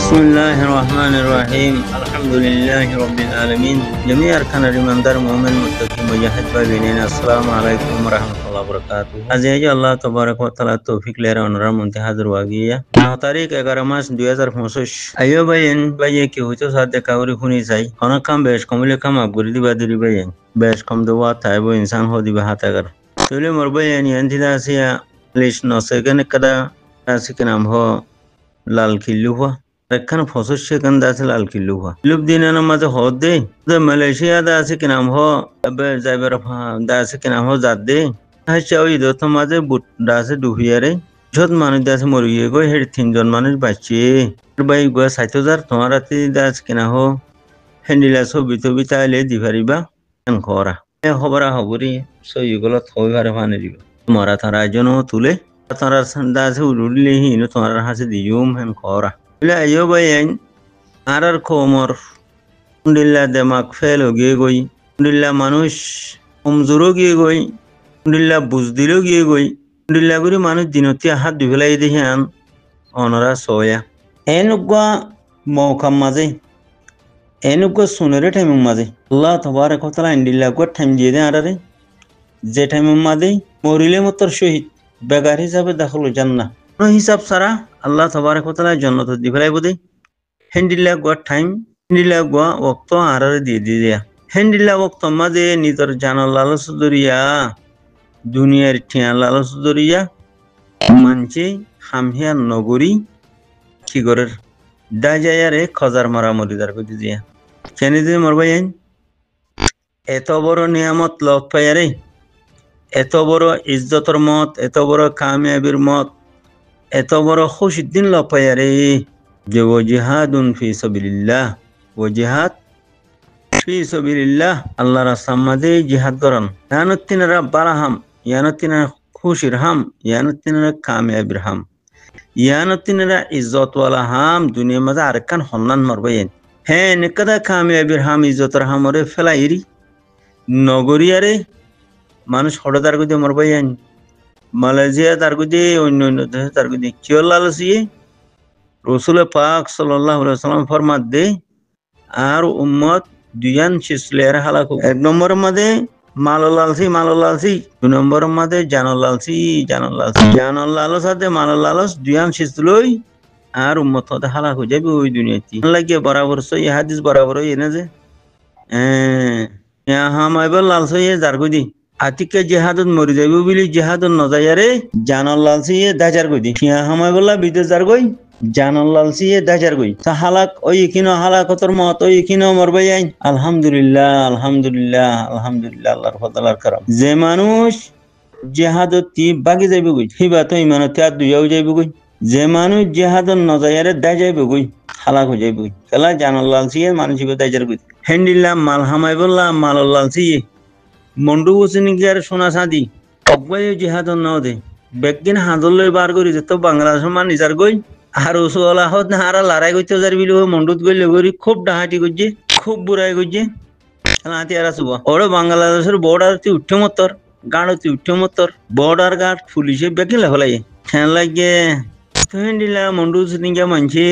Bismillahirrahmanirrahim. Alhamdulillahirrabbilalamin. Jami arkan rimandar mu'min muttaqi mujahid babinin. Assalamualaikum warahmatullahi wabarakatuh. Aziz Allah tabarak wa ta'ala tawfiq lera onra muntahadur wagiya. Tarik 11 March 2025 ayo bayin baye ki huto sadde kawri huni sai ona kam besh komile kam abguri di badiri bayin besh kom do wa taibo insan hodi ba hatagar tole mor bayin yantida siya lish no second kada asikenam ho লাল কিল্লু হুয়া একখান ফসল সেখান দাসে লাল কিল্লু হুয়া loop দিনের মাঝে হদ দে Malaysia দা আছে কি নাম হ যাইবার দা আছে কি নাম হ জাত দে হাসা ওই দত মাঝে বুট দাসে ডুবিয়ারে যত মানুষ দাসে মরিয়ে গো হেড তিনজন মানুষ বাঁচছে বাই গো ৬০,০০০ তোমার রাতে দাস কিনা হ হ্যান্ডিলা ছবি টবি তাইলে দি পারিবা খরা খবরা খবরি সইগুলো থই পারে পানি দিব মরা তারা জন্য তুলে তারা দাসে উড়লে হিন তোমার হাসে দিয়ুম হেন খরা বলে আইও বাইন আর কোমর উন্ডিল্লা দেমাক ফেল গিয়ে গই উন্ডিল্লা মানুষ কমজোরও গিয়ে গই উন্ডিল্লা বুঝ দিলেও গিয়ে গই উন্ডিল্লা করে মানুষ দিনতি হাত দুবেলাই দেখে আন অনরা সয়া এনুকা মৌকাম মাঝে এনুকা সোনেরে টাইমের মাঝে আল্লাহ তবারক ওয়া তাআলা ইন্ডিল্লা গো টাইম দিয়ে দেন আরে যে টাইমের মাঝে মরিলে মতর শহীদ বেগার হিসাবে দাখল জান্নাহ কোনো হিসাব ছাড়া আল্লাহ তবারক ওয়া তাআলা জান্নাত দিবেলাই বদে হেন্ডিল্লা গো টাইম হেন্ডিল্লা গো ওয়াক্ত আরারে দিয়ে দিয়া হেন্ডিল্লা ওয়াক্ত মাঝে নিজের জানাল লালচ দরিয়া দুনিয়ার ঠিয়া লালচ দরিয়া মানছে হামহিয়া নগরী কি করের দাজায়ারে খজার মারা মরিদার করে দিয়া কেন দিয়ে মরবাই এত বড় নিয়ামত লক পায়ারে এত বড় ইজ্জতর মত এত বড় কামিয়াবির মত এত বড় খুশির দিন লক পায়ারে যে ও জিহাদুন ফি সাবিলিল্লাহ ও জিহাদ ফি সাবিলিল্লাহ আল্লাহর রাস্তার মাঝে জিহাদ করেন ইয়ানতিনারা বারাহাম ইয়ানতিনারা খুশির হাম ইয়ানতিনারা কামিয়াবির হাম ইয়ানতিনারা ইজ্জতওয়ালা হাম দুনিয়ার মাঝে আরেকখান হন্নান মরবাইন হ্যাঁ নেকাদা কামিয়াবির হাম ইজ্জতর হামরে ফেলাইরি নগরিয়ারে মানুষ হঠাৎ আর গুদে মরবাইন মালয়েশিয়া তার গুদে অন্য অন্য দেশে তার গুদে কিয় লালসিয়ে রসুল পাক সাল্লাল্লাহু আলাইহি ওয়াসাল্লাম ফরমাত দে আর উম্মত দুয়ান শিসলের হালাকু এক নম্বরের মধ্যে মালল লালসি দুই নম্বরের মধ্যে জানল লালস সাথে মালল লালস দুয়ান শিসলই আর উম্মত হতে হালাকু যাবে ওই দুনিয়াতে লাগিয়ে বরাবর সই হাদিস বরাবর এনে যে হামাইবার লালসই জারগুদি আতিকে জেহাদত মরি যাইব বলি জেহাদত নজায়ারে জানল লালসিয়ে দাজার গদি ফিয়া হামাই বললা বিদেশ যার গই জানল লালসিয়ে দাজার গই তা হালাক ওই কিনো হালাকতর মত ওই কিনো মরবাই আইন আলহামদুলিল্লাহ আল্লাহর ফজলার করম যে মানুষ জেহাদত তি বাগি যাইব গই হিবা তো ইমানতে আর দুইয়াও যাইব গই যে মানুষ জেহাদত নজায়ারে দাই যাইব গই হালাক হয়ে যাইব গই খেলা জানল লালসিয়ে মানুষ হিবা দাজার গই হেন্ডিল্লা মাল হামাই বললা মাল লালসিয়ে মন্ডু বসিনিকার সোনা সাদি অব্বাই জিহাদ ন দে বেগিন হাজলৈ বার করি যেত বাংলাদেশের মান নিজার গই আর ওসলা হত না আর লড়াই করতে যার বিলো মন্ডুত গই লগরি খুব ডাহাটি করছে খুব বুড়াই করছে হাতি আর আসব ওরা বাংলাদেশের বর্ডার তুই উঠে মতর গাড় তুই উঠে মতর বর্ডার গার্ড পুলিশে বেগিন হলাই খেন লাগে দিলা মন্ডু বসিনিকা মানছে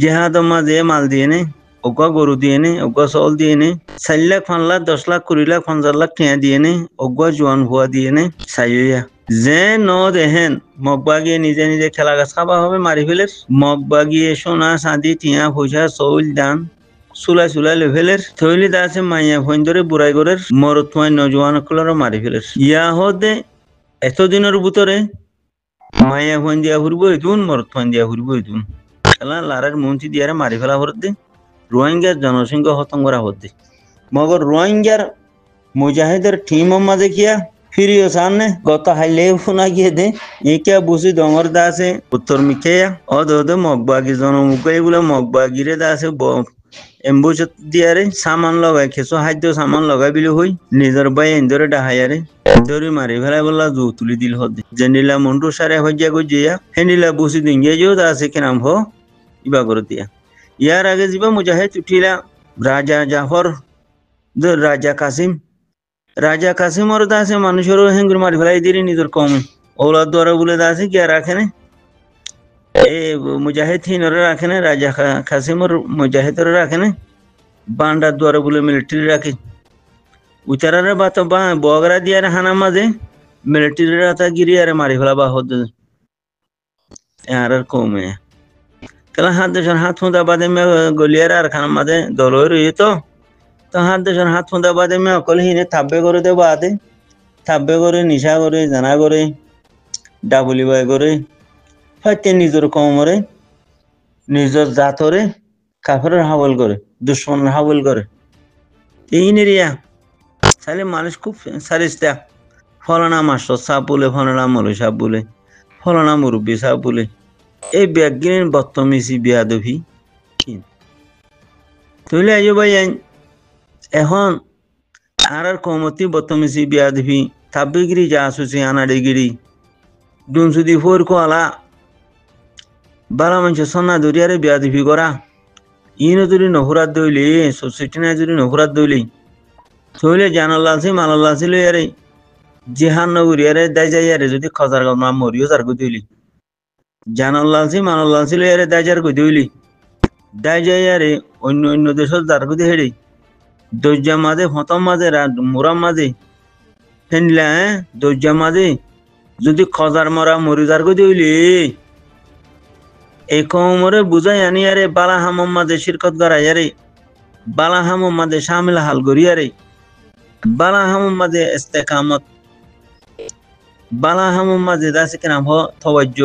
জিহাদ মাঝে মাল দিয়ে নে ওগা গরু দিয়ে নে ওগা চাউল দিয়ে নে ৪ লাখ ৫ লাখ ১০ লাখ ২০ লাখ ৫০ লাখ টিয়া দিয়ে নে ওগা জোয়ান ভুয়া দিয়ে নে চাইয়া যে ন দেহেন মগবাগিয়ে নিজে নিজে খেলা গাছ খাবা হবে মারি ফেলের মগবাগিয়ে সোনা চাঁদি টিয়া পয়সা চাউল দান চুলাই লেভেলের থইলি তা আছে মাইয়া ফোন ধরে বুড়াই করের মরত মাই নজওয়ান সকলেরও মারি ফেলের ইয়া হদে এতদিনের ভিতরে মাইয়া ফোন দিয়া ঘুরব হইতুন মরত ফোন দিয়া ঘুরব হইতুন খেলা লারের মন্ত্রী দিয়ারে মারি ফেলা ভরতে রোহিঙ্গার জনসংখ্যা খতম করা হচ্ছে মগর রোহিঙ্গার মুজাহিদের টিম মাঝে কিয়া ফিরিও সামনে গত হাইলে শোনা গিয়ে দে একা বুঝি ডঙর দা আছে উত্তর মিখেয়া অদে মগবাগি জনমুখাই বলে মগবাগিরে দা আছে এম্বুজ দিয়ারে সামান লগাই খেসো খাদ্য সামান লগাই বিলি হই নিজের বাই এন্দরে ডাহাইয়ারে ধরি মারি ফেলাই বললা জো তুলি দিল হদে জেন্ডিলা মন্টু সারে হইয়া গজিয়া হেন্ডিলা বুঝি দিঙ্গিয়া যেও দা আছে কেনাম হ ইবা করে দিয়া ইয়ার আগে যাবা মুজাহিদ উঠিলা রাজা জাফর রাজা কাসিমর দাসে মানুষের হেঙ্গুর মারি ফেলাই দিলি নিজের কম ওলাদ দ্বারা বলে দাসে কে রাখে না এই মুজাহিদ হিনরে রাখে না, রাজা কাসিমর মুজাহিদরে রাখে না, বান্ডার দুয়ারে বলে মিলিটারি রাখে উচারারে বাত বা বগরা দিয়ারে হানা মাঝে মিলিটারি রাতা গিরি আরে মারি ফেলা বা হদ আর কমে কেলা হাত দেশন হাত ফুঁদা বাদে মে গলিয়ার আর খানা মাঝে দলই রই তো হাত দেশন হাত ফুঁদা বাদে মে অকল হিনে থাব্বে করে দে বাদে থাব্বে করে নিশা করে জানা করে ডাবলি বাই করে হয়তো নিজের কমরে নিজের জাতরে কাফের হাবল করে দুশ্মনের হাবল করে এই নেরিয়া তাহলে মানুষ খুব সারিস্তা ফলানা মাস্টার সাহ বলে ফলানা মৌলী সাহ বলে ফলানা মুরব্বী সাহ বলে এই ব্যাগিনের বত্তমিসি বিয়াদভি তুইলে আইও ভাই এখন আর কমতি বত্তমিসি বিয়াদভি থাব্বিগিরি যা আসুছি আনাডিগিরি দুনসুদি ফোর কোয়ালা বালা মানুষ সন্না দরিয়ারে বিয়াদভি করা ইনো যদি নহুরাত দইলি সোসাইটি না যদি নহুরাত দইলি থইলে জানাল্লাসি মালাল্লাসি লই আরে জিহান নগরী আরে দাই যাই আরে যদি খজার গমা মরিও তার গই দইলি জানাল্লাসি মালাল্লাসি লই আরে দাই যার গই দইলি দাই যাই আরে অন্য অন্য দেশত যার গই হেড়ি দজ্জা মাঝে ফতম মাঝে মুরাম মাঝে ফেনলা দজ্জা মাঝে যদি খজার মরা মরি যার গই দইলি এই কমরে বুঝাই আনি আরে বালা হামম মাঝে শিরকত করাই আরে বালা হামম মাঝে শামিল হাল করি আরে বালা হামম মাঝে ইস্তেকামত বালা হামম মাঝে দাসে কেনাম হ তওয়াজ্জ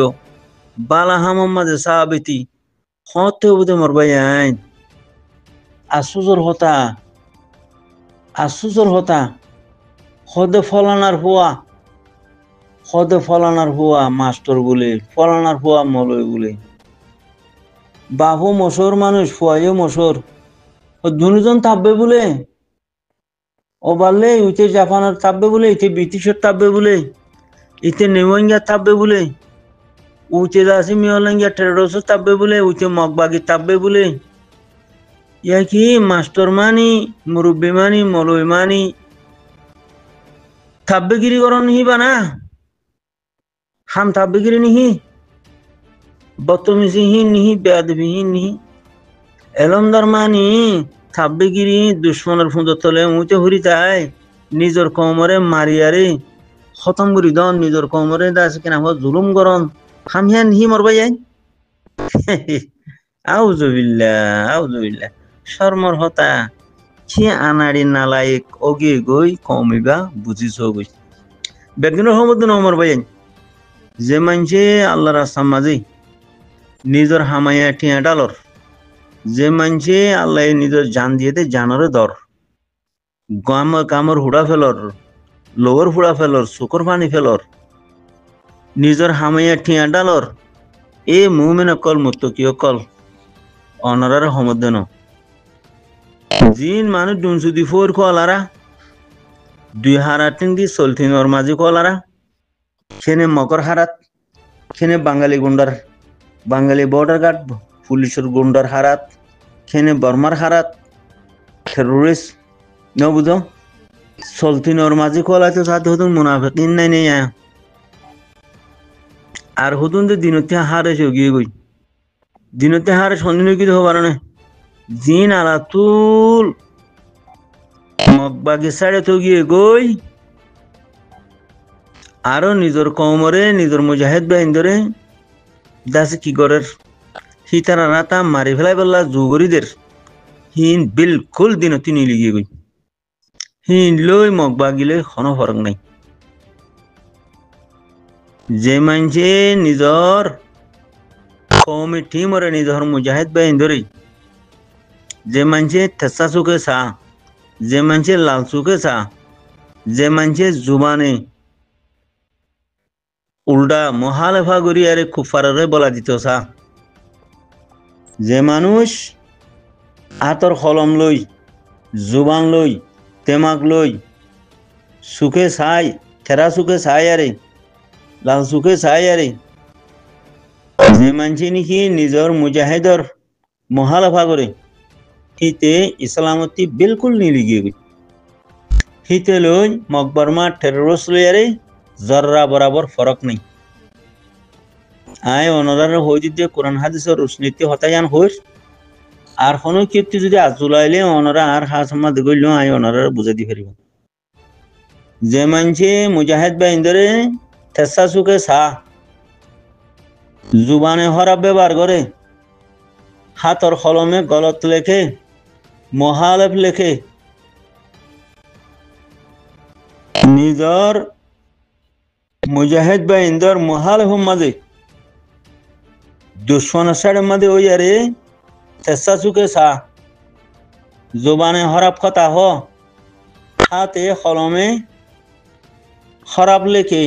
বালা হামম মাঝে সাবিতি হতে বুঝে মরবাই আইন আসুজর হতা হদে ফলানার হুয়া মাস্টার বলে ফলানার হুয়া মলয় বলে বাহু মশর মানুষ ফুয়াইও মশর ও দুজন থাকবে বলে ও বললে ইতে জাপানের থাকবে বলে ইতে ব্রিটিশের থাকবে বলে ইতে নেওয়াঙ্গা থাকবে বলে উচে দাসি মিয়ালাঙ্গা টেরোসও থাকবে বলে উচে মগবাগি থাকবে বলে ইয়া কি মাস্টার মানি মুরব্বী মানি মলয় মানি থাব্বেগিরি করন নিহি বানা হাম থাব্বেগিরি নিহি বদতমিজিহীন নিহি বেয়াদবিহীন নিহি এলমদার মানি থাব্বেগিরি দুশ্মনের ফুঁদর তলে উঁচে হুরি তাই নিজের কমরে মারিয়ারে খতম করি দন নিজের কমরে দাস কিনা জুলুম করন হামিয়া নিহি মরবাই যাই আউজুবিল্লাহ শর্মর হতা কি আনাড়ি নালায়ক অগে গই কমিবা বুঝিছ গই বেগিনের সমুদ্র নমর ভাই যে মানছে আল্লাহ রাস্তার মাঝে নিজের হামাইয়া ঠিয়া ডালর যে মানছে আল্লাহ নিজের জান দিয়ে দে জানরে দর কামর হুড়া ফেলর লোর হুড়া ফেলর শুকর পানি ফেলর নিজের হামাইয়া ঠিয়া ডালর এ মুমিন কল মুত্তকিও কল অনরার সমুদ্র ন জিন মানুষ দুনসুদি ফোর কলারা 2003 দি চলতিনর মাঝে কলারা খেনে মকর হারাত খেনে বাঙালি বর্ডার গার্ড পুলিশের গুন্ডার হারাত খেনে বর্মার হারাত টেরোরিস্ট ন বুঝো চলতিনর মাঝে কলাতে সাথে হতুন মুনাফিকিন নাই নেই আর হতুন তো দিনতে হারে গিয়ে গই দিনতে হারে সন্দিন কি হবার না জিন আলাতুল মগবাগে সাড়ে তো গিয়ে গই আরো নিজের কমরে নিজের মুজাহিদ বাহিন ধরে দাসে কি করের হিতারা রাতা মারি ফেলাই বললা জুগরিদের হিন বিলকুল দিন তিনি লিগিয়ে গই হিন লই মগবাগিলে কোনো ফরক নাই যে মানছে নিজর কমিটি মরে নিজর মুজাহিদ বাহিন ধরে যে মানছে থেসা চুকে চা যে মানছে লাল চুকে চা যে মানছে জুবানে উল্টা মহালেফা করি আরে কুফারে বলা দিত চা যে মানুষ হাতর কলম লই জুবান লই তেমাক লই চুকে চাই থেরা চুকে চাই আরে লাল চুকে চাই আরে যে মানছে নাকি নিজর মুজাহিদর মহালেফা করে হিতে ইসলামতি বিলকুল নিলিগিয়ে গই হিতে লই মকবরমা টেরোরিস্ট লই আরে জর্রা বরাবর ফরক নেই আয় অনরার হই যদি কোরআন হাদিসের রুশনীতি হতায়ান হইস আর কোনো কীর্তি যদি আজুলাইলে অনরা আর হাসমা দিগইল আয় অনরার বুঝে দি ফেরিব যে মানছে মুজাহিদ বা ইন্দরে তেসা সুকে সা জুবানে হরাব ব্যবহার করে হাতর কলমে গলত লেখে মহালেফ লেখে নিজর মুজাহিদ বা ইন্দর মহালেফ মাঝে দুশ্মনের সাইডের মাঝে ওই আরে তেসা সুকে সা জুবানে হরাব কথা হ হাতে কলমে খরাব লেখে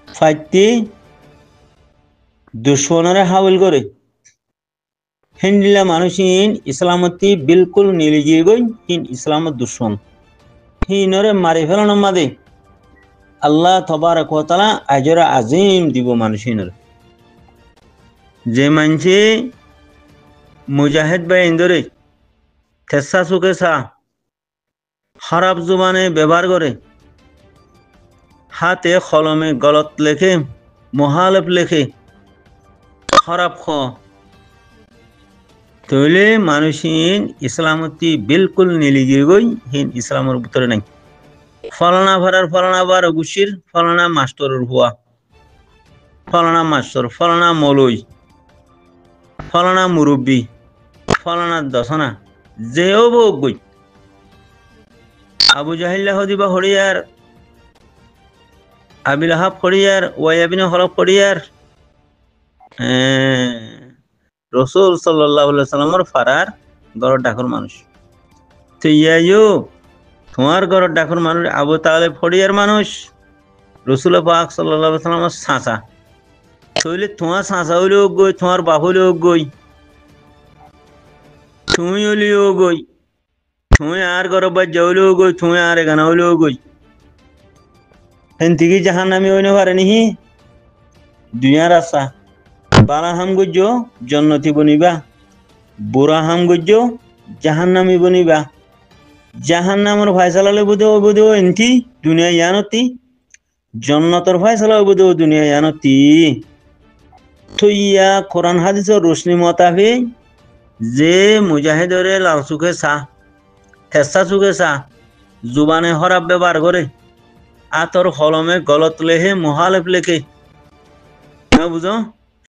ফাইতি দুশ্মনরে হাউল করে হিন্দিলা মানুষিন ইসলামতি বিলকুল নিলিগিয়ে গই হিন ইসলামত দুশ্মন হিনরে মারি ফেলানোর মাদে আল্লাহ তবারক ওয়া তাআলা আজর আজিম দিব মানুষিনরে যে মানছে মুজাহিদ বা ইন্দরে তেসা সুকে সা খারাপ জুবানে ব্যবহার করে হাতে কলমে গলত লেখে মহালেফ লেখে খারাপ খ তইলে মানুষিন ইসলামতি বিলকুল নিলিগিয়ে গই হিন ইসলামের ভিতরে নাই ফলানা ভাড়ার ফলানা বার গুছির ফলানা মাস্টরের হুয়া ফলানা মাস্টর ফলানা মলই ফলানা মুরব্বী ফলানা দশনা যেও বই আবু জাহিল্লা হদিবা হরিয়ার আবিল আহাব হরিয়ার ওয়াইবিন হরফ হরিয়ার রসুল সাল্লাল্লাহু আলাইহি সাল্লামের ফারার গড় ডাকর মানুষ তো ইয়াইও তোমার গড় ডাকর মানুষ আবু তালেব হরিয়ার মানুষ রসুল পাক সাল্লাল্লাহু আলাইহি সাল্লামের সাঁচা তইলে তোমার সাঁচা হইলেও গই তোমার বাপ হইলেও গই তুমি হইলেও গই তুমি আর গড় বাদ যাইলেও গই তুমি আর এখানে হইলেও গই হেন্তিকি জাহান্নামী হইনে পারে নিহি দুনিয়ার আশা বালা হাম গজ্জ জন্নতি বনিবা বুড়া হাম গজ্জ জাহান্নামী বনিবা জাহান্নামের ফায়সালা বুধে এনতি দুনিয়া ইয়ানতি জন্নতর ফায়সালা বুধে দুনিয়া ইয়ানতি তো ইয়া কোরআন হাদিসের রোশনি মোতাবে যে মুজাহিদরে লাল চুকে চা থেসা চুকে চা জুবানে হরাব ব্যবহার করে আতর কলমে গলত লেখে মহালেফ লেখে বুঝো